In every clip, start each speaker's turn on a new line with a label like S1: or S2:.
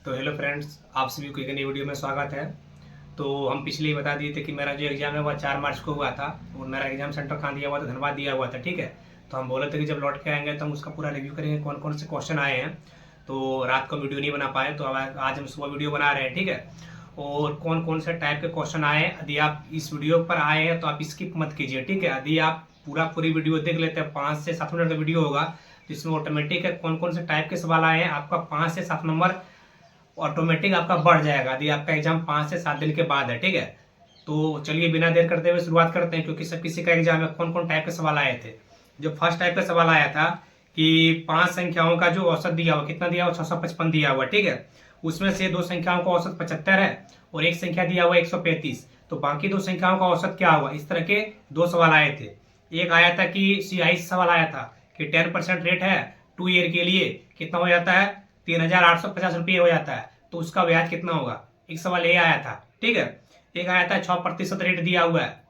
S1: तो hello friends, आप सभी को एक नई वीडियो में स्वागत है। तो हम पिछले ही बता दिए थे कि मेरा जो एग्ज़ाम है वह 4 मार्च को हुआ था और मेरा एग्ज़ाम सेंटर कहाँ दिया हुआ था, धनबाद दिया हुआ था। ठीक है, तो हम बोले थे कि जब लौट के आएंगे तो हम उसका पूरा रिव्यू करेंगे, कौन कौन से क्वेश्चन आए हैं। तो रात को वीडियो नहीं बना पाए, तो अब आज हम सुबह वीडियो बना रहे हैं। ठीक है, और कौन कौन से टाइप के क्वेश्चन आए हैं। यदि आप इस वीडियो पर आए हैं तो आप स्किप मत कीजिए। ठीक है, यदि आप पूरी वीडियो देख लेते हैं, 5 से 7 मिनट का वीडियो होगा, तो इसमें ऑटोमेटिक है कौन कौन से टाइप के सवाल आए हैं, आपका 5 से 7 नंबर ऑटोमेटिक आपका बढ़ जाएगा यदि आपका एग्जाम 5 से 7 दिन के बाद है। ठीक है, तो चलिए बिना देर करते हुए शुरुआत करते हैं, क्योंकि सब किसी का एग्जाम है। कौन कौन टाइप के सवाल आए थे। जो फर्स्ट टाइप का सवाल आया था कि 5 संख्याओं का जो औसत दिया हुआ, कितना दिया हुआ, 655 दिया हुआ। ठीक है, उसमें से 2 संख्याओं का औसत 75 है और एक संख्या दिया हुआ 135, तो बाकी 2 संख्याओं का औसत क्या हुआ। इस तरह के 2 सवाल आए थे। एक आया था कि सीआई सवाल आया था कि 10% रेट है 2 ईयर के लिए, कितना हो जाता है, 3850 रुपये हो जाता है, तो उसका ब्याज कितना होगा। एक सवाल ये आया था। ठीक है, एक आया था 6% रेट दिया हुआ है,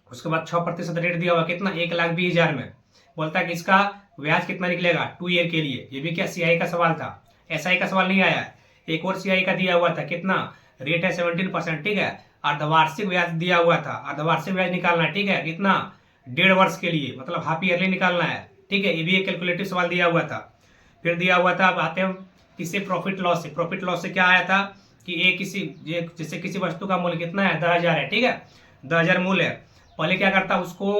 S1: उसके बाद 6% रेट दिया हुआ कितना, 1,20,000 में, बोलता है कि इसका ब्याज कितना निकलेगा 2 ईयर के लिए। ये भी क्या सीआई का सवाल था, एसआई का सवाल नहीं आया है। एक और सीआई का दिया हुआ था, कितना रेट है 17%। ठीक है, अर्धवार्षिक ब्याज दिया हुआ था, अर्धवार्षिक ब्याज निकालना है। ठीक है, कितना, 1.5 वर्ष के लिए, मतलब हाफ ईयरली निकालना है। ठीक है, ये भी एक कैलकुलेटिव सवाल दिया हुआ था। फिर दिया हुआ था, अब आते हैं किसी प्रॉफिट लॉस से। प्रॉफिट लॉस से क्या आया था कि जैसे किसी वस्तु का मूल्य कितना है, 10,000 है। ठीक है, 10,000 मूल्य है। पहले क्या करता, उसको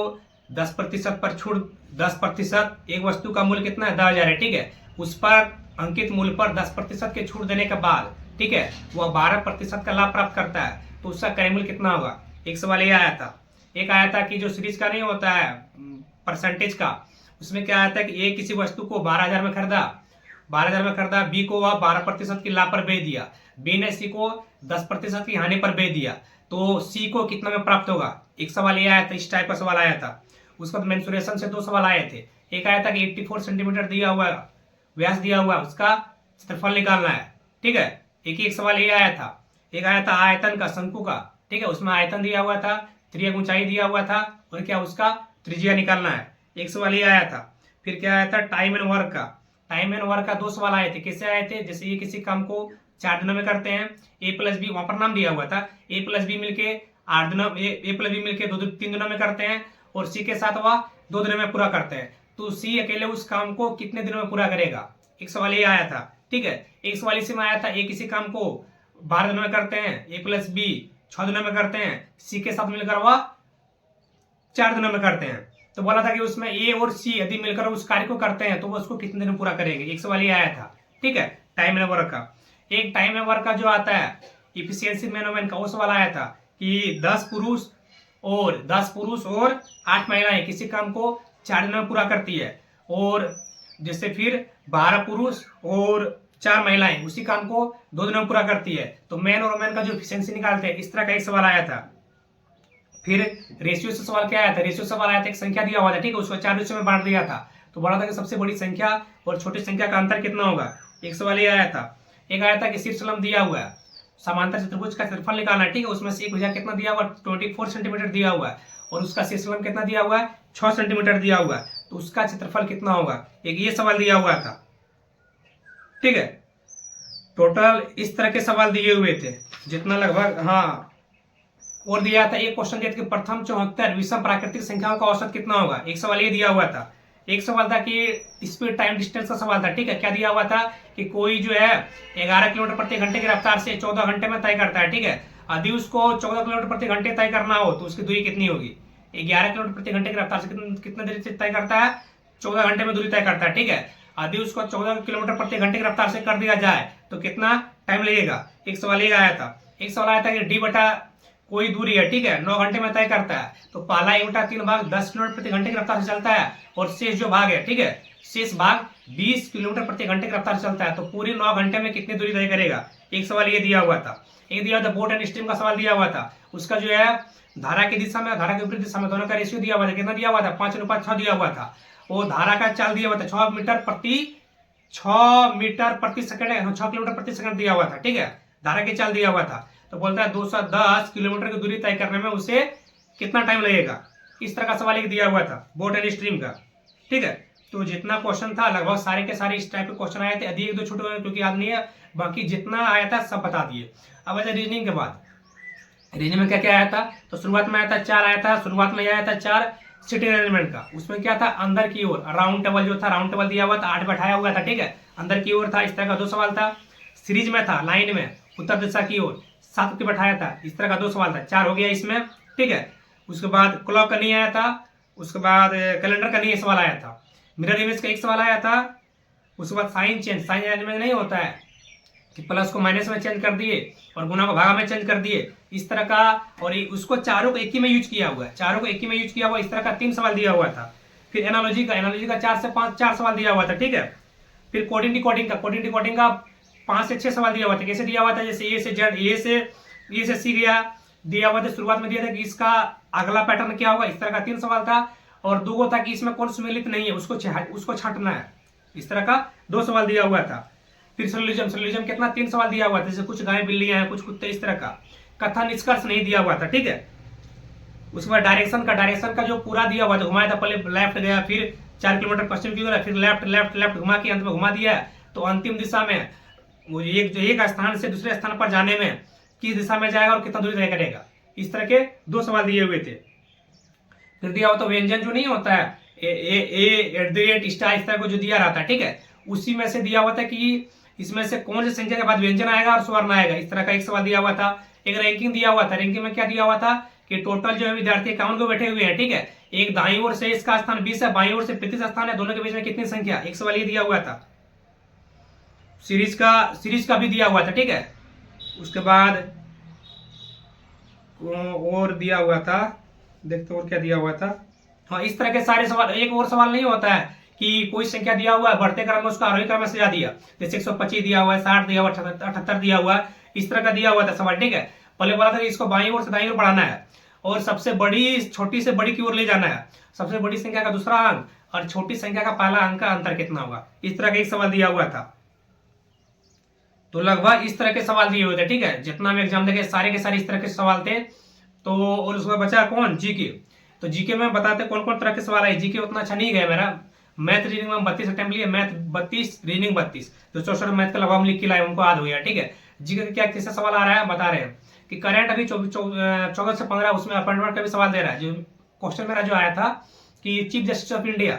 S1: 10% पर छूट, 10%, एक वस्तु का मूल्य कितना है, 10,000 है। ठीक है, उस पर अंकित मूल्य पर 10% के छूट देने के बाद, ठीक है, वह 12% का लाभ प्राप्त करता है, तो उसका क्रय मूल्य कितना होगा। एक सवाल ये आया था। एक आया था कि जो सीरीज का नहीं होता है परसेंटेज का, उसमें क्या आया था कि ए किसी वस्तु को 12,000 में खरीदा, 12,000 में खरीदा, बी को वह 12% की लाभ पर बेच दिया, बी ने सी को 10% की हानि पर बेच दिया, तो सी को कितना में प्राप्त होगा। एक सवाल ये आया था, इस टाइप का सवाल आया था। उसके बाद मेंसुरेशन से 2 सवाल आए थे। एक आया था कि 84 सेंटीमीटर दिया हुआ व्यास दिया हुआ, उसका क्षेत्रफल निकालना है। ठीक है, एक सवाल ये आया था। एक आया था आयतन का, शंकु का। ठीक है, उसमें आयतन दिया हुआ था, त्रिज्या ऊंचाई दिया हुआ था, और क्या उसका त्रिज्या निकालना है। एक सवाल ये आया था। फिर क्या आया था, टाइम एंड वर्क का। टाइम एंड वर्क का 2 सवाल आए थे। कैसे आए थे, जैसे ये किसी काम को 4 दिनों में करते हैं, ए प्लस बी, वहां पर नाम दिया हुआ था, ए प्लस बी मिलके 8 दिनों, ए प्लस बी मिलके 3 दिनों में करते हैं, और सी के साथ वह 2 दिनों में पूरा करते हैं, तो सी अकेले उस काम को कितने दिनों में पूरा करेगा। एक सवाल ये आया था। ठीक है, एक सवाल इसी में आया था, ए किसी काम को 12 दिनों में करते हैं, ए प्लस बी 6 दिनों में करते हैं, सी के साथ मिलकर वह 4 दिनों में करते हैं, तो बोला था कि उसमें ए और सी यदि मिलकर उस कार्य को करते हैं तो वो उसको कितने दिन में पूरा करेंगे। एक सवाल ये आया था। ठीक है, टाइम एंड वर्क का। एक टाइम एंड वर्क का जो आता है इफिशियंसी मैन वुमेन का, वो सवाल आया था कि 10 पुरुष और 8 महिलाएं किसी काम को 4 दिनों में पूरा करती है, और जैसे फिर 12 पुरुष और 4 महिलाएं उसी काम को 2 दिनों में पूरा करती है, तो मैन और वुमेन का जो इफिशियंसी निकालते हैं। इस तरह का एक सवाल आया था। फिर रेशियो से सवाल क्या आया था, रेशियो सवाल आया था, एक संख्या दिया हुआ था। ठीक है, उसको 4 रेशियो में बांट दिया था, तो बोला था कि सबसे बड़ी संख्या और छोटी संख्या का अंतर कितना होगा। एक सवाल ये आया था। एक आया था कि शीर्षलंब दिया हुआ है, समांतर चतुर्भुज का क्षेत्रफल निकालना है। ठीक है, उसमें से एक भुजा कितना दिया हुआ, 24 सेंटीमीटर दिया हुआ है, और उसका शीर्षलंब कितना दिया हुआ है, 6 सेंटीमीटर दिया हुआ है, तो उसका क्षेत्रफल कितना होगा। एक ये सवाल दिया हुआ था। ठीक है, टोटल इस तरह के सवाल दिए हुए थे, जितना लगभग, हाँ, और दिया था। एक क्वेश्चन दिया था कि प्रथम 74 विषम प्राकृतिक संख्याओं का औसत कितना होगा। एक सवाल ये दिया हुआ था। एक सवाल था कि स्पीड टाइम डिस्टेंस का सवाल था। ठीक है, क्या दिया हुआ था कि कोई जो है 11 किलोमीटर प्रति घंटे की रफ्तार से 14 घंटे में तय करता है। ठीक है, यदि उसको 14 किलोमीटर प्रति घंटे तय करना हो तो उसकी दूरी कितनी होगी। 11 किलोमीटर प्रति घंटे की रफ्तार से कितने देर से तय करता है, 14 घंटे में दूरी तय करता है। ठीक है, यदि उसको 14 किलोमीटर प्रति घंटे की रफ्तार से कर दिया जाए तो कितना टाइम लगेगा। एक सवाल ये आया था। एक सवाल आया था कि डी बटा कोई दूरी है, ठीक है, 9 घंटे में तय करता है, तो पहला 1/3 भाग 10 किलोमीटर प्रति घंटे की रफ्तार से चलता है, और शेष जो भाग है, ठीक है, शेष भाग 20 किलोमीटर प्रति घंटे की रफ्तार से चलता है, तो पूरी 9 घंटे में कितनी दूरी तय करेगा। एक सवाल ये दिया हुआ था। एक दिया था बोट एंड स्ट्रीम का सवाल दिया हुआ था। उसका जो है धारा की दिशा में, धारा के विपरीत दिशा में दोनों का रेशियो दिया हुआ था। कितना दिया हुआ था, 5:6 दिया हुआ था। वो धारा का चाल दिया हुआ था 6 मीटर प्रति सेकंड, 6 किलोमीटर प्रति सेकंड दिया हुआ था। ठीक है, धारा की चाल दिया हुआ था, तो बोलता है 210 किलोमीटर की दूरी तय करने में उसे कितना टाइम लगेगा। इस तरह का सवाल एक दिया हुआ था बोट एंड स्ट्रीम का। ठीक है, तो जितना क्वेश्चन था लगभग सारे के सारे इस टाइप के क्वेश्चन आए थे। अधिक 1-2 छोटे क्योंकि याद नहीं है, बाकी जितना आया था सब बता दिए। अब आया रीजनिंग के बाद, रीजनिंग में क्या क्या आया था, तो शुरुआत में आया था 4 आया था, शुरुआत में आया था 4 सिटिंग अरेंजमेंट का। उसमें क्या था, अंदर की ओर राउंड टेबल जो था, राउंड टेबल दिया हुआ था, 8 बैठाया हुआ था, ठीक है, अंदर की ओर था, इस तरह का 2 सवाल था। सीरीज में था लाइन में उत्तर दिशा की ओर 7 के बैठाया था, इस तरह का 2 सवाल था, 4 हो गया इसमें, ठीक है। उसके बाद क्लॉक का नहीं आया था, उसके बाद कैलेंडर का नहीं सवाल आया था, मिरर इमेज का 1 सवाल आया था। उसके बाद साइन चेंज, साइन चेंज में नहीं होता है कि प्लस को माइनस में चेंज कर दिए और गुना को भागा में चेंज कर दिए, इस तरह का। और उसको चारों को एक ही में यूज किया हुआ है, चारों को एक ही में यूज किया हुआ, इस तरह का 3 सवाल दिया हुआ था। फिर एनालॉजी का 4 से 5 4 सवाल दिया हुआ था, ठीक है। फिर कोडिंग डिकोडिंग का 5 से 6 सवाल दिया हुआ था। कैसे दिया हुआ था, जैसे ए से जेड, ए से सी गया, दिया हुआ था, शुरुआत में दिया था कि इसका अगला पैटर्न क्या होगा, इस तरह का 3 सवाल था। और 2 था कि इसमें कौन सम्मिलित नहीं है उसको छांटना है, इस तरह का 2 सवाल दिया हुआ था। फिर सोल्यूशन कितना, 3 सवाल दिया हुआ था, जैसे कुछ गाय बिल्लियां हैं, कुछ कुत्ते, इस तरह का। कथा निष्कर्ष नहीं दिया हुआ था, ठीक है। उसके बाद डायरेक्शन का जो पूरा दिया हुआ था, घुमाया था, पहले लेफ्ट गया, फिर 4 किलोमीटर पश्चिम की ओर, फिर लेफ्ट घुमा के अंत में घुमा दिया। तो अंतिम दिशा में वो एक स्थान से दूसरे स्थान पर जाने में किस दिशा में जाएगा और कितना दूरी तय करेगा, इस तरह के 2 सवाल दिए हुए थे। फिर दिया हुआ तो व्यंजन जो नहीं होता है, स्टार, इस तरह को जो दिया रहता है, ठीक है, उसी में से दिया हुआ था कि इसमें से कौन सी संख्या के बाद व्यंजन आएगा और स्वर्ण आएगा, इस तरह का 1 सवाल दिया हुआ था। एक रैंकिंग दिया हुआ था, रैंकिंग में क्या दिया हुआ था कि टोटल जो है विद्यार्थी 51 को बैठे हुए हैं, ठीक है। एक दाईं ओर से इसका स्थान 20 है, बाईं ओर से 35 स्थान है, दोनों के बीच में कितनी संख्या, 1 सवाल ये दिया हुआ था। सीरीज का भी दिया हुआ था, ठीक है। उसके बाद और दिया हुआ था, देखते और क्या दिया हुआ था। हाँ, इस तरह के सारे सवाल। एक और सवाल नहीं होता है कि कोई संख्या दिया हुआ है, बढ़ते क्रम में उसका आरोही क्रम में सजा दिया, जैसे 125 दिया हुआ है, 60 दिया हुआ है, 78 दिया हुआ है, इस तरह का दिया हुआ था सवाल, ठीक है। पहले बोला था कि इसको बाईं ओर से दाईं ओर बढ़ाना है और सबसे बड़ी छोटी से बड़ी की ओर ले जाना है, सबसे बड़ी संख्या का दूसरा अंक और छोटी संख्या का पहला अंक का अंतर कितना होगा, इस तरह का एक सवाल दिया हुआ था। तो लगभग इस तरह के सवाल दिए हुए थे, ठीक है। जितना हम एग्जाम देखे सारे के सारे इस तरह के सवाल थे। तो और उसमें बचा कौन, जीके। तो जीके में बताते कौन कौन तरह के सवाल आए। जीके उतना अच्छा नहीं गया मेरा, मैथ रीजनिंग में 32 अटेम्प्ट लिए, मैथ 32, रीजनिंग 32, तो 64 मैथ का लगभग हम लिख के लाए, उनको याद हो गया, ठीक है। जीके का क्या कैसे सवाल आ रहा है बता रहे हैं कि करंट अभी 14 से 15 उसमें अपॉइंटमेंट का भी सवाल दे रहा है। जो क्वेश्चन मेरा जो आया था कि चीफ जस्टिस ऑफ इंडिया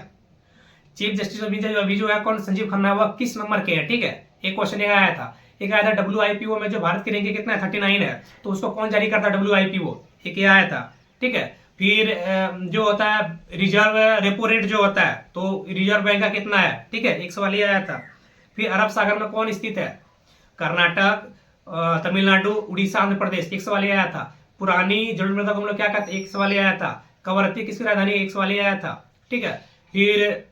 S1: जो अभी जो है कौन, संजीव खन्ना, हुआ किस नंबर के है, ठीक है। एक क्वेश्चन आया था। एक आया था WIPO में जो भारत की रैंकिंग कितना है, 39 है, तो उसको कौन जारी करता है, WIPO, एक ये आया था, ठीक है। फिर जो होता है रिजर्व रेपो रेट जो होता है, तो रिजर्व बैंक का कितना है, ठीक है, एक सवाल ये आया था। फिर अरब सागर में कौन स्थित है, कर्नाटक, तमिलनाडु, उड़ीसा, आंध्र प्रदेश, एक सवाल ये आया था। पुरानी जल मृदा को हम लोग क्या कहते हैं, एक सवाल ये आया था। कवरत्ती किसकी राजधानी, एक सवाल ये आया था, ठीक है। फिर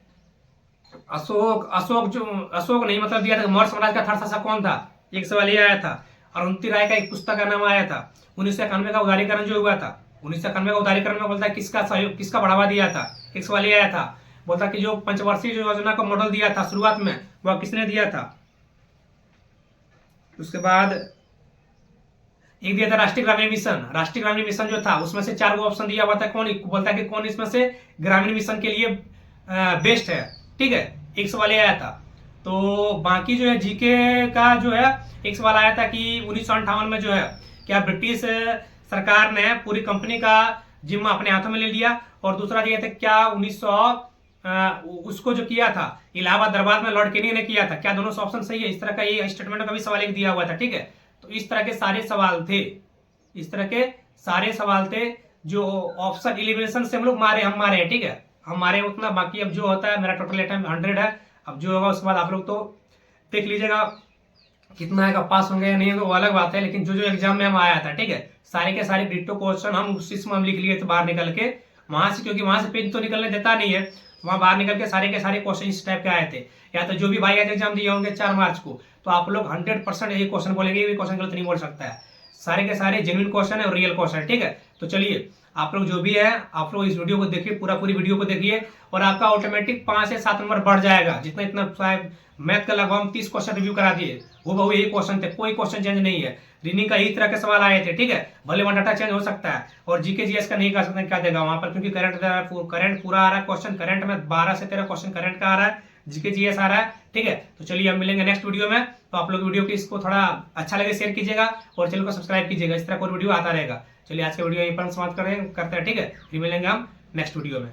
S1: अशोक नहीं मतलब दिया था, मौर्य साम्राज्य का थर्ड शासक कौन था, एक सवाल ये आया था। अरुंधति राय का एक पुस्तक का नाम आया था। 1991 का उदारीकरण जो हुआ था, 1991 का उदारीकरण में बोलता है किसका सहयोग, किसका बढ़ावा दिया था, एक सवाल ये आया था। बोलता कि जो पंचवर्षीय योजना का मॉडल दिया था शुरुआत में, वह किसने दिया था। उसके बाद एक दिया था राष्ट्रीय ग्रामीण मिशन जो था, उसमें से 4 ऑप्शन दिया हुआ था, कौन बोलता है कि कौन इसमें से ग्रामीण मिशन के लिए बेस्ट है, ठीक है, एक सवाल ये आया था। तो बाकी जो है जीके का जो है एक सवाल आया था कि 1958 में जो है क्या ब्रिटिश सरकार ने पूरी कंपनी का जिम्मा अपने हाथों में ले लिया। और दूसरा दिया था क्या 1900 उसको जो किया था इलाहाबाद दरबार में लॉर्ड केनी ने किया था, क्या दोनों ऑप्शन सही है, इस तरह का ये स्टेटमेंट का भी सवाल एक दिया हुआ था, ठीक है। तो इस तरह के सारे सवाल थे, इस तरह के सारे सवाल थे जो ऑप्शन एलिमिनेशन से हम मारे हैं, ठीक है, हम मारे उतना। बाकी अब जो होता है मेरा टोटल अटेम्प्ट 100 है, अब जो होगा उसके बाद आप लोग तो देख लीजिएगा कितना आएगा, पास होंगे या नहीं होंगे वो अलग बात है। लेकिन जो एग्जाम में हम आया था, ठीक है, सारे के सारे डिट्टो क्वेश्चन हम उसी में हम लिख लिए थे बाहर निकल के वहां से, क्योंकि वहां से पेज तो निकलने देता नहीं है, वहां बाहर निकल के सारे के सारे क्वेश्चन इस टाइप के आए थे। या तो जो भी भाई आज एग्जाम दिए होंगे 4 मार्च को, तो आप लोग 100% यही क्वेश्चन बोलेंगे, ये भी क्वेश्चन गलत नहीं बोल सकता है, सारे के सारे जेन्युइन क्वेश्चन है और रियल क्वेश्चन है, ठीक है। तो चलिए आप लोग जो भी है आप लोग इस वीडियो को देखिए, पूरी वीडियो को देखिए और आपका ऑटोमेटिक 5 से 7 नंबर बढ़ जाएगा, जितना मैथ का लगभग हम 30 क्वेश्चन रिव्यू करा दिए, वो बहु यही क्वेश्चन थे, कोई क्वेश्चन चेंज नहीं है। रीजनिंग का यही तरह के सवाल आए थे, ठीक है। भले वहाँ डाटा चेंज हो सकता है, और जीके जीएस का नहीं कर सकते क्या देगा वहां पर, क्योंकि करंट पूरा आ रहा है क्वेश्चन, करंट में 12 से 13 क्वेश्चन करंट का आ रहा है, जीके जीएस आ रहा है, ठीक है। तो चलिए हम मिलेंगे नेक्स्ट वीडियो में। तो आप लोग वीडियो की इसको थोड़ा अच्छा लगे शेयर कीजिएगा और चैनल को सब्सक्राइब कीजिएगा, इस तरह कोई वीडियो आता रहेगा। चलिए आज का वीडियो यहीं पर समाप्त करते हैं, ठीक है। फिर मिलेंगे हम नेक्स्ट वीडियो में।